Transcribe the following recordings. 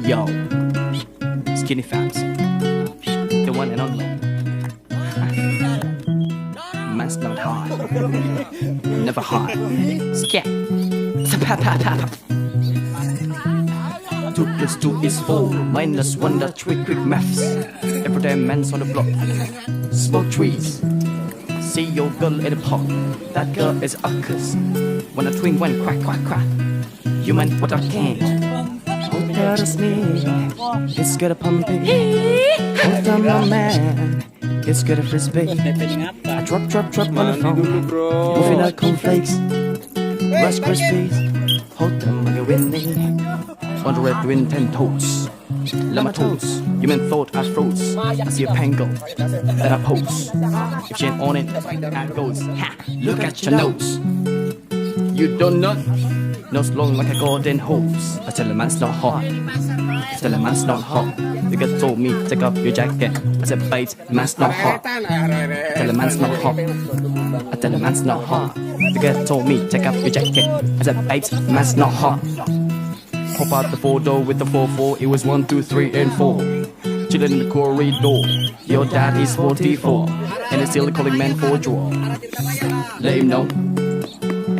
Yo, skinny fat, the one and only. Man's not hard, never hard. Scat, two plus two is four, minus one, that's three. Quick maths. Every day man's on the block, smoke trees. See your girl in the park, that girl is a cuss. When a twin went quack quack quack, you meant what I can. Hold us me, it's good a pumping. Hold on my man, it's good a frisbee. I drop on the phone, moving like cornflakes, Rice Krispies. Hold them like a winning. On the red wind 10 toes, let my toes. You meant thought I froze. I see a pango that I pose. If she ain't on it, I goes. Ha! Look at your nose. You don't know. Nose long like a golden hose. I tell a man's not hot. I tell a man's not hot. The girl told me take off your jacket. I said babes, man's not hot. I tell a man's not hot. I tell a man's not hot. The girl told me take off your jacket. I said babes, man's not hot. Hop out the photo with the 4-4. It was 1, 2, 3, and 4. Chillin' in the corridor. Your dad is 44, and it's still calling man for draw. Let him know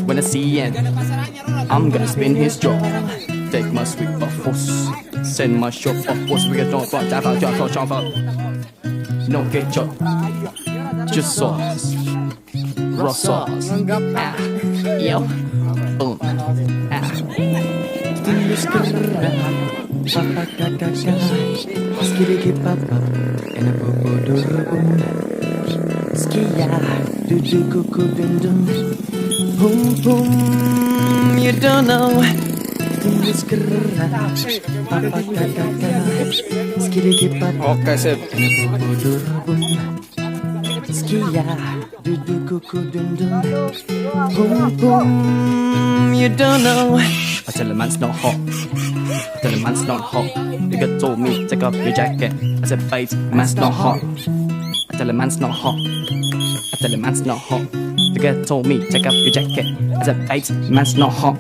when I see him, I'm gonna spin his jaw. Take my sweet off force, send my shop off force. We get on for no ketchup, just sauce, raw sauce. Ah, yo, ah. Papa kaka skiri papa and a bobo skia do kuku dum dum boom boom. You don't know this papa kaka skiri papa. Oke sip. And a bobo skia do kuku dum dum boom boom. You don't know. I tell the man's not hot. I tell the man's not hot. The girl told me take off your jacket. I said babes, man's not hot. I tell the man's not hot. I tell the man's not hot. The girl told me take off your jacket. I said babes, man's not hot.